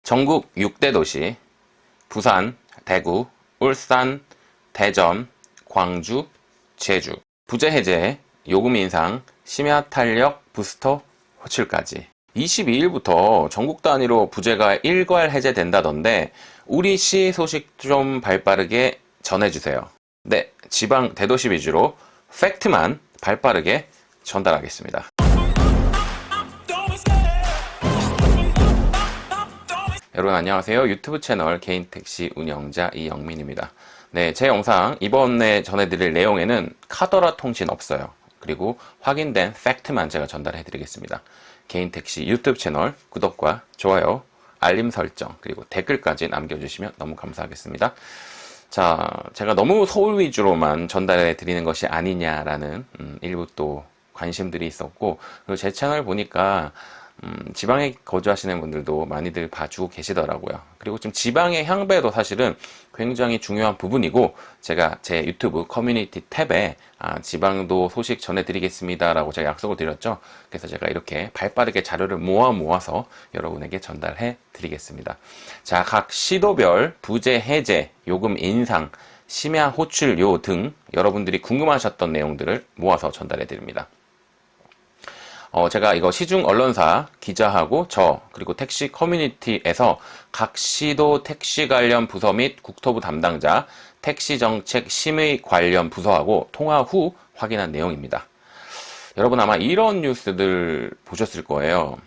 전국 6대 도시, 부산, 대구, 울산, 대전, 광주, 제주. 부재 해제, 요금 인상, 심야 탄력 부스터 호출까지. 22일부터 전국 단위로 부재가 일괄 해제된다던데 우리 시 소식 좀 발빠르게 전해주세요. 네, 지방 대도시 위주로 팩트만 발빠르게 전달하겠습니다. 여러분 안녕하세요. 유튜브 채널 개인택시 운영자 이영민입니다. 네, 제 영상 이번에 전해드릴 내용에는 카더라 통신 없어요. 그리고 확인된 팩트만 제가 전달해 드리겠습니다. 개인택시 유튜브 채널 구독과 좋아요, 알림 설정, 그리고 댓글까지 남겨주시면 너무 감사하겠습니다. 자, 제가 너무 서울 위주로만 전달해 드리는 것이 아니냐라는 일부 또 관심들이 있었고, 그리고 제 채널 보니까 지방에 거주하시는 분들도 많이들 봐주고 계시더라고요. 그리고 지금 지방의 향배도 사실은 굉장히 중요한 부분이고, 제가 제 유튜브 커뮤니티 탭에 지방도 소식 전해드리겠습니다 라고 제가 약속을 드렸죠. 그래서 제가 이렇게 발빠르게 자료를 모아서 여러분에게 전달해 드리겠습니다. 자, 각 시도별 부재 해제, 요금 인상, 심야 호출료 등 여러분들이 궁금하셨던 내용들을 모아서 전달해 드립니다. 제가 이거 시중 언론사 기자하고 그리고 택시 커뮤니티에서 각 시도 택시 관련 부서 및 국토부 담당자, 택시 정책 심의 관련 부서하고 통화 후 확인한 내용입니다. 여러분 아마 이런 뉴스들 보셨을 거예요.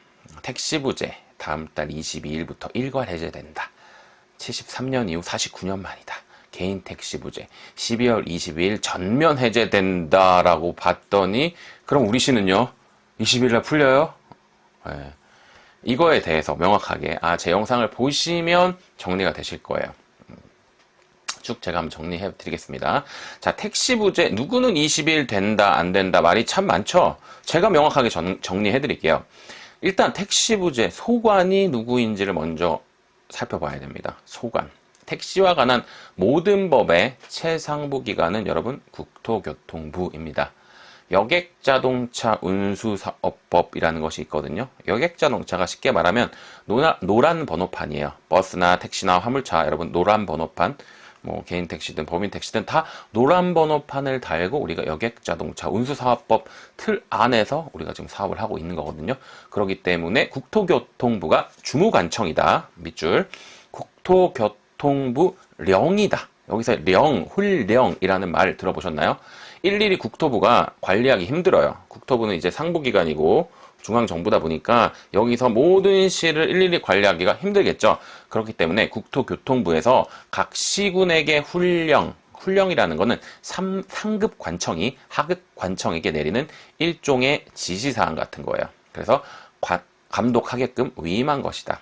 택시 부재 다음 달 22일부터 일괄 해제된다. 73년 이후 49년 만이다. 개인 택시 부재 12월 22일 전면 해제된다라고 봤더니, 그럼 우리 시는요? 20일날 풀려요? 네. 이거에 대해서 명확하게 제 영상을 보시면 정리가 되실 거예요. 쭉 제가 한번 정리해 드리겠습니다. 자, 택시 부재 누구는 20일 된다 안 된다 말이 참 많죠. 제가 명확하게 정리해 드릴게요. 일단 택시 부재 소관이 누구인지를 먼저 살펴봐야 됩니다. 소관. 택시와 관한 모든 법의 최상부 기관은 여러분 국토교통부입니다. 여객자동차 운수사업법이라는 것이 있거든요. 여객자동차가 쉽게 말하면 노란 번호판이에요. 버스나 택시나 화물차, 여러분 노란 번호판, 뭐 개인 택시든 법인 택시든 다 노란 번호판을 달고 우리가 여객자동차 운수사업법 틀 안에서 우리가 지금 사업을 하고 있는 거거든요. 그렇기 때문에 국토교통부가 주무관청이다. 밑줄. 국토교통부령이다. 여기서 훌령이라는 말 들어보셨나요? 일일이 국토부가 관리하기 힘들어요. 국토부는 이제 상부기관이고 중앙정부다 보니까 여기서 모든 시를 일일이 관리하기가 힘들겠죠. 그렇기 때문에 국토교통부에서 각 시군에게 훌령이라는 것은 상급 관청이 하급 관청에게 내리는 일종의 지시사항 같은 거예요. 그래서 감독하게끔 위임한 것이다.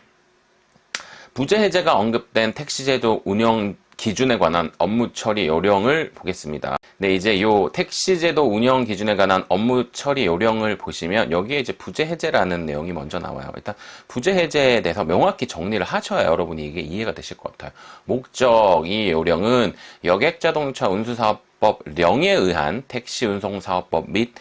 부재 해제가 언급된 택시제도 운영 기준에 관한 업무 처리 요령을 보겠습니다. 네, 이제 요 택시제도 운영 기준에 관한 업무 처리 요령을 보시면 여기에 이제 부재 해제라는 내용이 먼저 나와요. 일단 부재 해제에 대해서 명확히 정리를 하셔야 여러분이 이게 이해가 되실 것 같아요. 목적, 이 요령은 여객자동차 운수사업법령에 의한 택시 운송사업법 및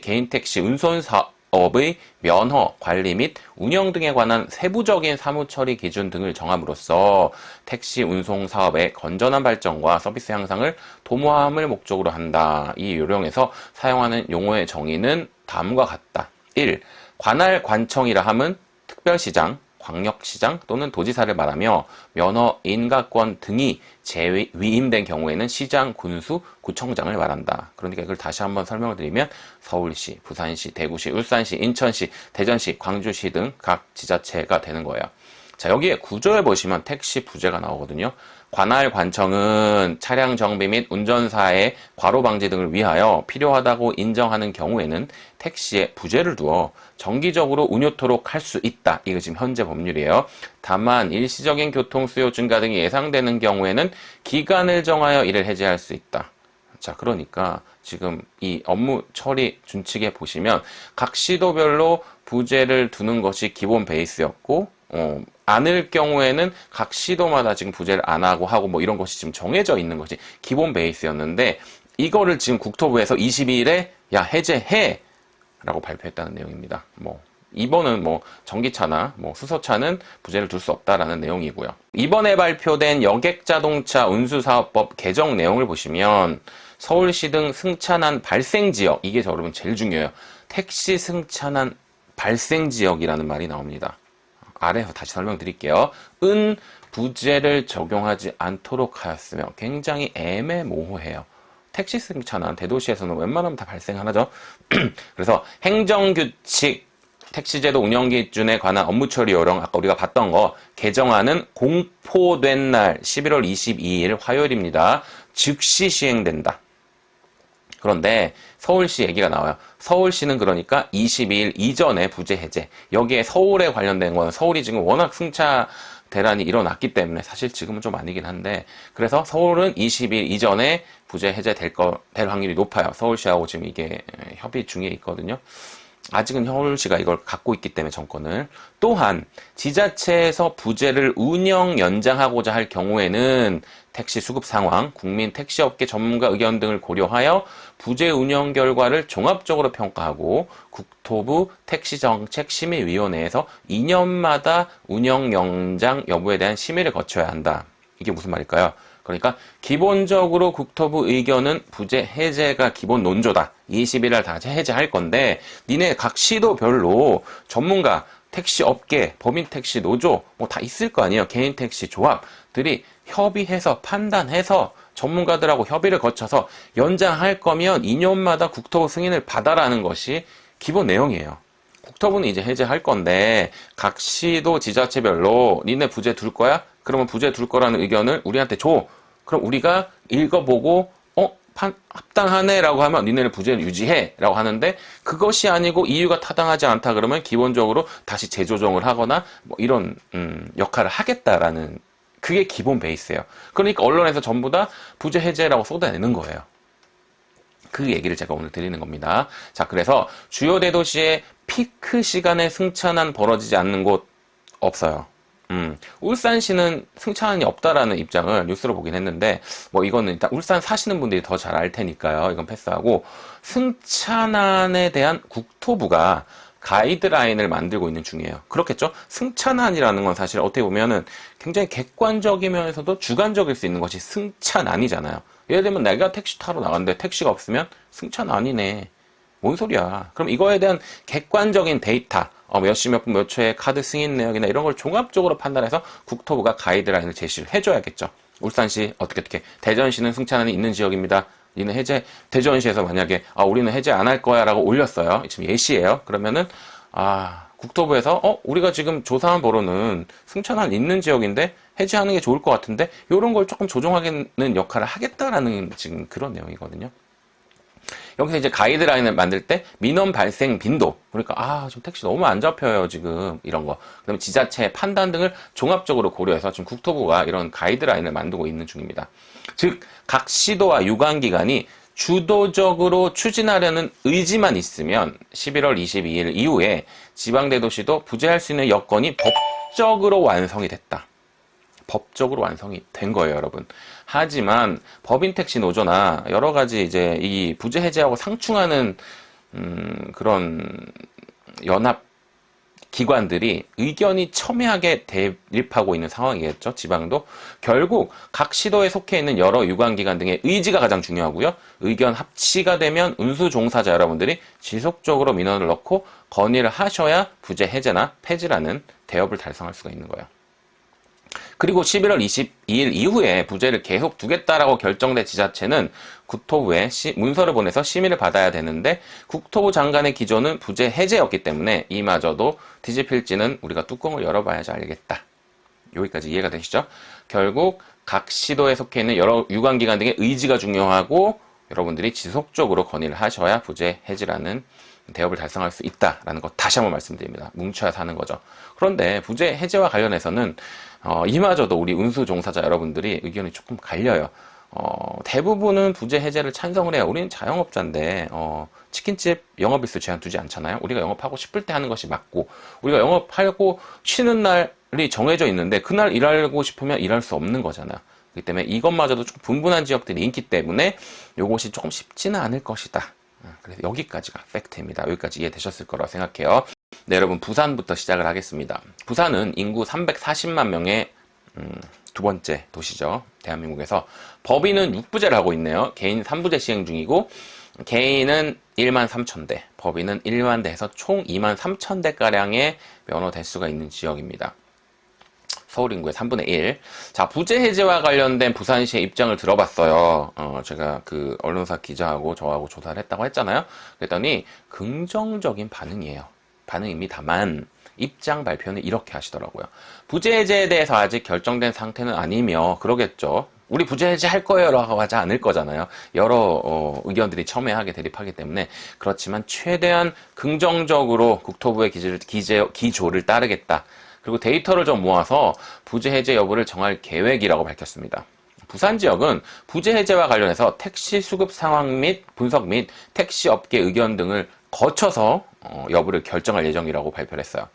개인 택시 운송사업의 면허, 관리 및 운영 등에 관한 세부적인 사무처리 기준 등을 정함으로써 택시 운송 사업의 건전한 발전과 서비스 향상을 도모함을 목적으로 한다. 이 요령에서 사용하는 용어의 정의는 다음과 같다. 1. 관할 관청이라 함은 특별시장, 광역시장 또는 도지사를 말하며 면허, 인가권 등이 재위임된 경우에는 시장, 군수, 구청장을 말한다. 그러니까 이걸 다시 한번 설명을 드리면 서울시, 부산시, 대구시, 울산시, 인천시, 대전시, 광주시 등 각 지자체가 되는 거예요. 자, 여기에 구조에 보시면 택시 부재가 나오거든요. 관할 관청은 차량 정비 및 운전사의 과로 방지 등을 위하여 필요하다고 인정하는 경우에는 택시에 부재를 두어 정기적으로 운요토록 할 수 있다. 이거 지금 현재 법률이에요. 다만 일시적인 교통 수요 증가 등이 예상되는 경우에는 기간을 정하여 이를 해제할 수 있다. 자, 그러니까 지금 이 업무 처리 준칙에 보시면 각 시도별로 부재를 두는 것이 기본 베이스였고, 않을 경우에는 각 시도마다 지금 부재를 안 하고 뭐 이런 것이 지금 정해져 있는 것이 기본 베이스였는데, 이거를 지금 국토부에서 22일에 야 해제해 라고 발표했다는 내용입니다. 뭐 2번은 뭐 전기차나 뭐 수소차는 부재를 둘 수 없다라는 내용이고요. 이번에 발표된 여객자동차 운수사업법 개정 내용을 보시면 서울시 등 승차난 발생지역, 이게 여러분 제일 중요해요. 택시 승차난 발생지역이라는 말이 나옵니다. 아래에서 다시 설명드릴게요. 은 부재를 적용하지 않도록 하였으며, 굉장히 애매모호해요. 택시 승차난 대도시에서는 웬만하면 다 발생하죠. 그래서 행정규칙 택시제도 운영 기준에 관한 업무 처리 요령, 아까 우리가 봤던 거 개정안은 공포된 날 11월 22일 화요일입니다. 즉시 시행된다. 그런데 서울시 얘기가 나와요. 서울시는 그러니까 22일 이전에 부재 해제. 여기에 서울에 관련된 건 서울이 지금 워낙 승차 대란이 일어났기 때문에 사실 지금은 좀 아니긴 한데, 그래서 서울은 20일 이전에 부재 해제될 확률이 높아요. 서울시하고 지금 이게 협의 중에 있거든요. 아직은 서울시가 이걸 갖고 있기 때문에 정권을. 또한 지자체에서 부재를 운영 연장하고자 할 경우에는 택시 수급 상황, 국민 택시업계 전문가 의견 등을 고려하여 부재 운영 결과를 종합적으로 평가하고 국토부 택시정책심의위원회에서 2년마다 운영 연장 여부에 대한 심의를 거쳐야 한다. 이게 무슨 말일까요? 그러니까 기본적으로 국토부 의견은 부재 해제가 기본 논조다. 20일 날 다 해제할 건데, 니네 각 시도별로 전문가, 택시 업계, 법인 택시 노조 뭐 다 있을 거 아니에요. 개인 택시 조합들이 협의해서 판단해서 전문가들하고 협의를 거쳐서 연장할 거면 2년마다 국토부 승인을 받아라는 것이 기본 내용이에요. 국토부는 이제 해제할 건데 각 시도 지자체별로 니네 부재 둘 거야? 그러면 부재 둘 거라는 의견을 우리한테 줘. 그럼 우리가 읽어보고 합당하네 라고 하면 니네는 부재를 유지해 라고 하는데, 그것이 아니고 이유가 타당하지 않다 그러면 기본적으로 다시 재조정을 하거나 뭐 이런 역할을 하겠다라는, 그게 기본 베이스예요. 그러니까 언론에서 전부 다 부재 해제라고 쏟아내는 거예요. 그 얘기를 제가 오늘 드리는 겁니다. 자, 그래서 주요 대도시의 피크 시간에 승차난 벌어지지 않는 곳 없어요. 울산시는 승차난이 없다라는 입장을 뉴스로 보긴 했는데, 뭐 이거는 일단 울산 사시는 분들이 더 잘 알 테니까요. 이건 패스하고, 승차난에 대한 국토부가 가이드라인을 만들고 있는 중이에요. 그렇겠죠? 승차난이라는 건 사실 어떻게 보면은 굉장히 객관적이면서도 주관적일 수 있는 것이 승차난이잖아요. 예를 들면 내가 택시 타러 나갔는데 택시가 없으면 승차난이네. 뭔 소리야. 그럼 이거에 대한 객관적인 데이터, 몇 시 몇 분 몇 초에 카드 승인 내역이나 이런 걸 종합적으로 판단해서 국토부가 가이드라인을 제시를 해줘야겠죠. 울산시 어떻게 대전시는 승차난이 있는 지역입니다. 니는 해제, 대전시에서 만약에 우리는 해제 안 할 거야 라고 올렸어요. 지금 예시예요. 그러면은 국토부에서 우리가 지금 조사한 바로는 승차난 있는 지역인데 해제하는 게 좋을 것 같은데, 이런 걸 조금 조정하는 역할을 하겠다라는 지금 그런 내용이거든요. 여기서 이제 가이드라인을 만들 때 민원 발생 빈도, 그러니까 좀 택시 너무 안 잡혀요 지금, 이런 거, 그다음에 지자체의 판단 등을 종합적으로 고려해서 지금 국토부가 이런 가이드라인을 만들고 있는 중입니다. 즉 각 시도와 유관기관이 주도적으로 추진하려는 의지만 있으면 11월 22일 이후에 지방대도시도 부재할 수 있는 여건이 법적으로 완성이 됐다. 법적으로 완성이 된 거예요, 여러분. 하지만 법인 택시 노조나 여러 가지 이제 이 부재 해제하고 상충하는 그런 연합 기관들이 의견이 첨예하게 대립하고 있는 상황이겠죠. 지방도 결국 각 시도에 속해 있는 여러 유관기관 등의 의지가 가장 중요하고요. 의견 합치가 되면 운수 종사자 여러분들이 지속적으로 민원을 넣고 건의를 하셔야 부재 해제나 폐지라는 대업을 달성할 수가 있는 거예요. 그리고 11월 22일 이후에 부재를 계속 두겠다라고 결정된 지자체는 국토부에 문서를 보내서 심의를 받아야 되는데, 국토부 장관의 기조는 부재 해제였기 때문에 이마저도 뒤집힐지는 우리가 뚜껑을 열어봐야지 알겠다. 여기까지 이해가 되시죠? 결국 각 시도에 속해 있는 여러 유관기관 등의 의지가 중요하고 여러분들이 지속적으로 건의를 하셔야 부재 해제라는 대업을 달성할 수 있다라는 거 다시 한번 말씀드립니다. 뭉쳐야 사는 거죠. 그런데 부재 해제와 관련해서는 이마저도 우리 운수 종사자 여러분들이 의견이 조금 갈려요. 대부분은 부재 해제를 찬성을 해요. 우리는 자영업자인데 치킨집 영업일수 제한 두지 않잖아요. 우리가 영업하고 싶을 때 하는 것이 맞고, 우리가 영업하고 쉬는 날이 정해져 있는데 그날 일하고 싶으면 일할 수 없는 거잖아요. 그렇기 때문에 이것마저도 좀 분분한 지역들이 있기 때문에 이것이 조금 쉽지는 않을 것이다. 그래서 여기까지가 팩트입니다. 여기까지 이해되셨을 거라고 생각해요. 네, 여러분 부산부터 시작을 하겠습니다. 부산은 인구 340만 명의 두 번째 도시죠. 대한민국에서. 법인은 6부제를 하고 있네요. 개인 3부제 시행 중이고 개인은 1만 3천 대, 법인은 1만 대에서 총 2만 3천 대가량의 면허 대수가 있는 지역입니다. 서울 인구의 3분의 1. 자, 부재 해제와 관련된 부산시의 입장을 들어봤어요. 제가 그 언론사 기자하고 저하고 조사를 했다고 했잖아요. 그랬더니 긍정적인 반응이에요. 반응입니다만 입장 발표는 이렇게 하시더라고요. 부재 해제에 대해서 아직 결정된 상태는 아니며 그러겠죠. 우리 부재 해제할 거예요 라고 하지 않을 거잖아요. 여러 의견들이 첨예하게 대립하기 때문에. 그렇지만 최대한 긍정적으로 국토부의 기조를 따르겠다. 그리고 데이터를 좀 모아서 부재 해제 여부를 정할 계획이라고 밝혔습니다. 부산 지역은 부재 해제와 관련해서 택시 수급 상황 및 분석 및 택시 업계 의견 등을 거쳐서 여부를 결정할 예정이라고 발표를 했어요.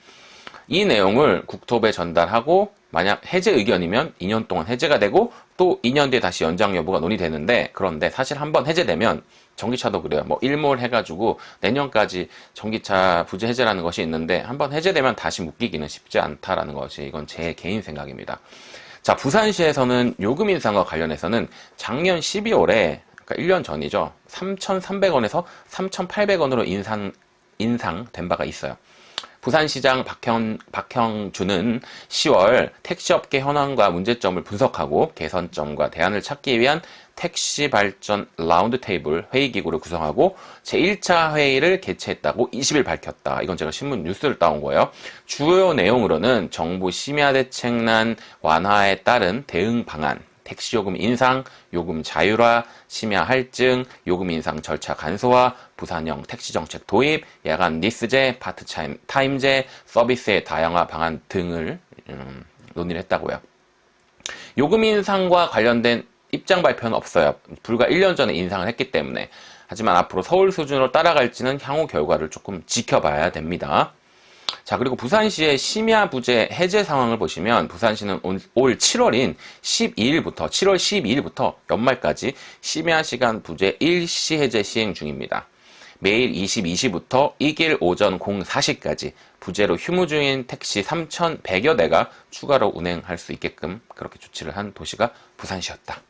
이 내용을 국토부에 전달하고 만약 해제 의견이면 2년 동안 해제가 되고 또 2년 뒤에 다시 연장 여부가 논의되는데, 그런데 사실 한번 해제되면 전기차도 그래요. 뭐 일몰 해가지고 내년까지 전기차 부재 해제라는 것이 있는데 한번 해제되면 다시 묶이기는 쉽지 않다라는 것이, 이건 제 개인 생각입니다. 자, 부산시에서는 요금 인상과 관련해서는 작년 12월에, 그러니까 1년 전이죠. 3,300원에서 3,800원으로 인상된 바가 있어요. 부산시장 박형주는 10월 택시업계 현황과 문제점을 분석하고 개선점과 대안을 찾기 위한 택시 발전 라운드 테이블 회의기구를 구성하고 제1차 회의를 개최했다고 20일 밝혔다. 이건 제가 신문 뉴스를 따온 거예요. 주요 내용으로는 정부 심야 대책난 완화에 따른 대응 방안, 택시요금 인상, 요금 자율화, 심야 할증, 요금 인상 절차 간소화, 부산형 택시정책 도입, 야간 리스제, 파트타임제, 서비스의 다양화 방안 등을 논의를 했다고요. 요금 인상과 관련된 입장 발표는 없어요. 불과 1년 전에 인상을 했기 때문에. 하지만 앞으로 서울 수준으로 따라갈지는 향후 결과를 조금 지켜봐야 됩니다. 자, 그리고 부산시의 심야 부재 해제 상황을 보시면 부산시는 올 7월 12일부터 연말까지 심야 시간 부재 일시 해제 시행 중입니다. 매일 22시부터 이길 오전 04시까지 부재로 휴무 중인 택시 3,100여 대가 추가로 운행할 수 있게끔 그렇게 조치를 한 도시가 부산시였다.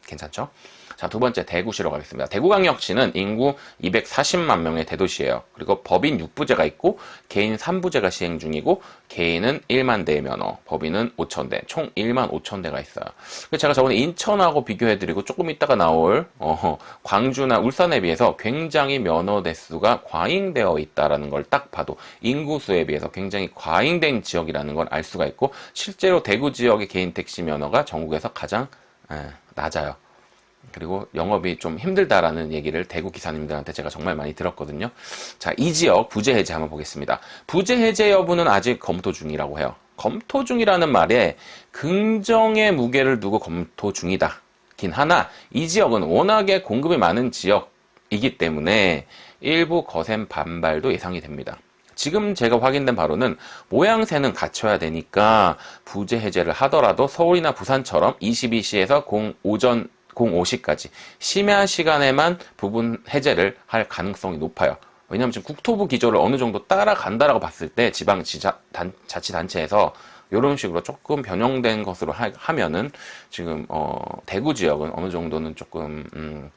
괜찮죠? 자, 두 번째 대구시로 가겠습니다. 대구광역시는 인구 240만 명의 대도시예요. 그리고 법인 6부제가 있고 개인 3부제가 시행 중이고 개인은 1만 대의 면허, 법인은 5천 대, 총 1만 5천 대가 있어요. 제가 저번에 인천하고 비교해드리고 조금 이따가 나올 광주나 울산에 비해서 굉장히 면허 대수가 과잉되어 있다는 걸 딱 봐도 인구수에 비해서 굉장히 과잉된 지역이라는 걸 알 수가 있고, 실제로 대구 지역의 개인 택시 면허가 전국에서 가장 낮아요. 그리고 영업이 좀 힘들다라는 얘기를 대구 기사님들한테 제가 정말 많이 들었거든요. 자, 이 지역 부재 해제 한번 보겠습니다. 부재 해제 여부는 아직 검토 중이라고 해요. 검토 중이라는 말에 긍정의 무게를 두고 검토 중이다긴 하나, 이 지역은 워낙에 공급이 많은 지역이기 때문에 일부 거센 반발도 예상이 됩니다. 지금 제가 확인된 바로는 모양새는 갖춰야 되니까 부재 해제를 하더라도 서울이나 부산처럼 22시에서 오전 05시까지 심야 시간에만 부분 해제를 할 가능성이 높아요. 왜냐하면 지금 국토부 기조를 어느 정도 따라간다라고 봤을 때 지방자치단체에서 이런 식으로 조금 변형된 것으로 하면은 지금 대구 지역은 어느 정도는 조금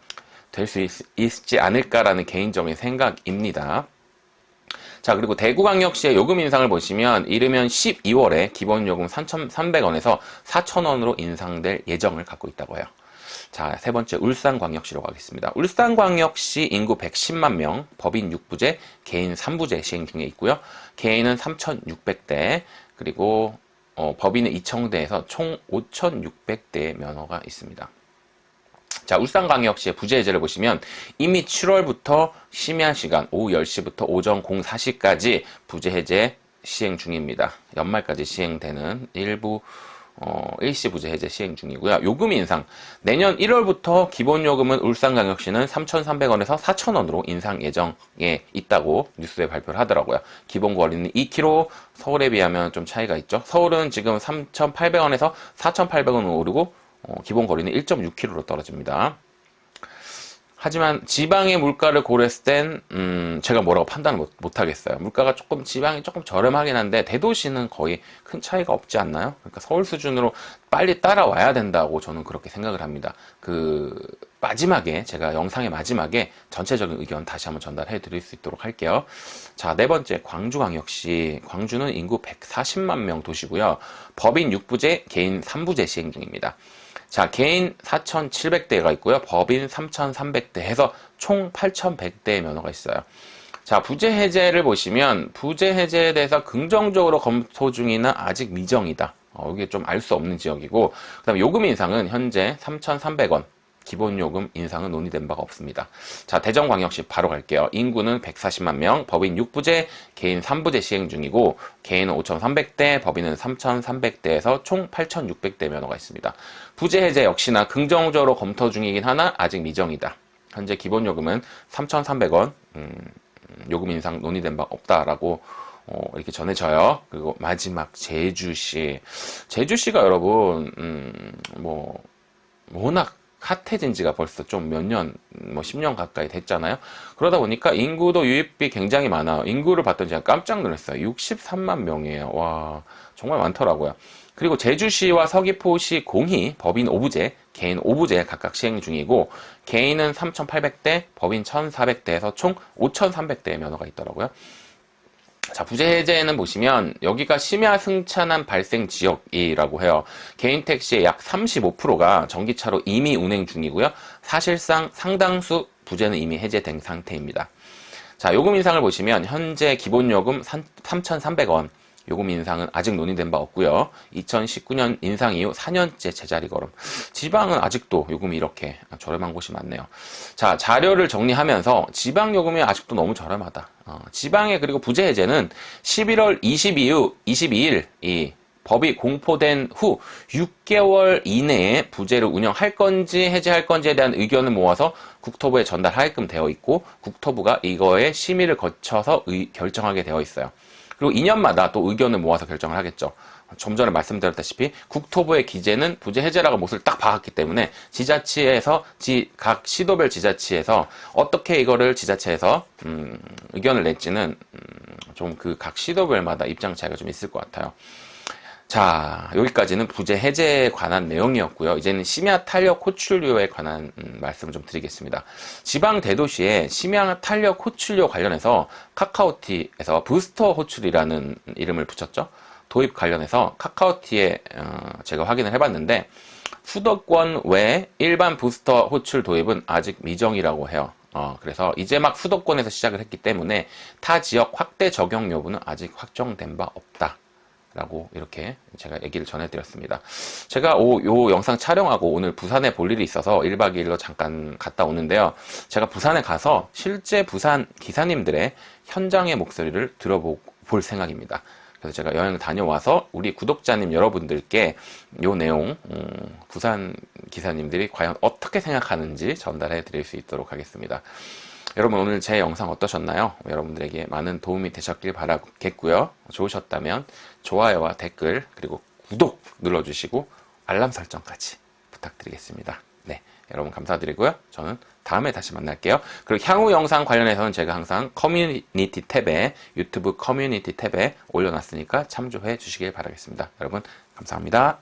될 수 있지 않을까라는 개인적인 생각입니다. 자, 그리고 대구광역시의 요금 인상을 보시면 이르면 12월에 기본요금 3,300원에서 4,000원으로 인상될 예정을 갖고 있다고 해요. 자, 세 번째 울산광역시로 가겠습니다. 울산광역시 인구 110만 명, 법인 6부제, 개인 3부제 시행 중에 있고요. 개인은 3,600대, 그리고 법인은 2,000대에서 총 5,600대의 면허가 있습니다. 자, 울산광역시의 부재 해제를 보시면 이미 7월부터 심야 시간 오후 10시부터 오전 04시까지 부재 해제 시행 중입니다. 연말까지 시행되는 일부 일시 부재 해제 시행 중이고요. 요금 인상, 내년 1월부터 기본요금은 울산광역시는 3,300원에서 4,000원으로 인상 예정에 있다고 뉴스에 발표를 하더라고요. 기본 거리는 2km, 서울에 비하면 좀 차이가 있죠. 서울은 지금 3,800원에서 4,800원으로 오르고 기본 거리는 1.6km로 떨어집니다. 하지만 지방의 물가를 고렸을 땐 제가 뭐라고 판단을 못 하겠어요. 물가가 지방이 조금 저렴하긴 한데 대도시는 거의 큰 차이가 없지 않나요? 그러니까 서울 수준으로 빨리 따라와야 된다고 저는 그렇게 생각을 합니다. 마지막에 제가 영상의 마지막에 전체적인 의견 다시 한번 전달해 드릴 수 있도록 할게요. 자, 네 번째 광주광역시. 광주는 인구 140만 명 도시고요. 법인 6부제, 개인 3부제 시행 중입니다. 자, 개인 4,700대가 있고요. 법인 3,300대 해서 총 8,100대의 면허가 있어요. 자, 부재 해제를 보시면 부재 해제에 대해서 긍정적으로 검토 중이나 아직 미정이다. 이게 좀 알 수 없는 지역이고, 그 다음에 요금 인상은 현재 3,300원. 기본 요금 인상은 논의된 바가 없습니다. 자, 대전광역시 바로 갈게요. 인구는 140만 명, 법인 6부제, 개인 3부제 시행 중이고, 개인은 5,300대, 법인은 3,300대에서 총 8,600대 면허가 있습니다. 부재 해제 역시나 긍정적으로 검토 중이긴 하나 아직 미정이다. 현재 기본 요금은 3,300원, 요금 인상 논의된 바 없다라고 이렇게 전해져요. 그리고 마지막 제주시. 제주시가 여러분 워낙 핫해진 지가 벌써 좀 몇 년, 10년 가까이 됐잖아요. 그러다 보니까 인구도 유입이 굉장히 많아요. 인구를 봤더니 제가 깜짝 놀랐어요. 63만 명이에요. 와, 정말 많더라고요. 그리고 제주시와 서귀포시 공히 법인 5부제, 개인 5부제 각각 시행 중이고, 개인은 3,800대, 법인 1,400대에서 총 5,300대의 면허가 있더라고요. 자, 부재 해제는 보시면 여기가 심야 승차난 발생 지역이라고 해요. 개인 택시의 약 35%가 전기차로 이미 운행 중이고요. 사실상 상당수 부재는 이미 해제된 상태입니다. 자, 요금 인상을 보시면 현재 기본 요금 3,300원. 요금 인상은 아직 논의된 바 없고요. 2019년 인상 이후 4년째 제자리 걸음. 지방은 아직도 요금이 이렇게 저렴한 곳이 많네요. 자, 자료를 정리하면서 지방 요금이 아직도 너무 저렴하다. 지방의 그리고 부재 해제는 11월 22일 이 법이 공포된 후 6개월 이내에 부재를 운영할 건지 해제할 건지에 대한 의견을 모아서 국토부에 전달하게끔 되어 있고, 국토부가 이거에 심의를 거쳐서 결정하게 되어 있어요. 그리고 2년마다 또 의견을 모아서 결정을 하겠죠. 좀 전에 말씀드렸다시피 국토부의 기재는 부재 해제라고 못을 딱 박았기 때문에 지자체에서 각 시도별 지자체에서 어떻게 이거를 지자체에서 의견을 낼지는 좀 각 시도별마다 입장 차이가 좀 있을 것 같아요. 자, 여기까지는 부재 해제에 관한 내용이었고요. 이제는 심야 탄력 호출료에 관한 말씀을 좀 드리겠습니다. 지방 대도시에 심야 탄력 호출료 관련해서 카카오티에서 부스터 호출이라는 이름을 붙였죠. 도입 관련해서 카카오티에 제가 확인을 해봤는데, 수도권 외 일반 부스터 호출 도입은 아직 미정이라고 해요. 그래서 이제 막 수도권에서 시작을 했기 때문에 타 지역 확대 적용 여부는 아직 확정된 바 없다. 라고 이렇게 제가 얘기를 전해드렸습니다. 제가 요 영상 촬영하고 오늘 부산에 볼 일이 있어서 1박 2일로 잠깐 갔다 오는데요. 제가 부산에 가서 실제 부산 기사님들의 현장의 목소리를 들어볼 생각입니다. 그래서 제가 여행을 다녀와서 우리 구독자님 여러분들께 요 내용, 부산 기사님들이 과연 어떻게 생각하는지 전달해 드릴 수 있도록 하겠습니다. 여러분, 오늘 제 영상 어떠셨나요? 여러분들에게 많은 도움이 되셨길 바라겠고요. 좋으셨다면 좋아요와 댓글 그리고 구독 눌러주시고 알람 설정까지 부탁드리겠습니다. 네, 여러분 감사드리고요. 저는 다음에 다시 만날게요. 그리고 향후 영상 관련해서는 제가 항상 커뮤니티 탭에, 유튜브 커뮤니티 탭에 올려놨으니까 참조해 주시길 바라겠습니다. 여러분 감사합니다.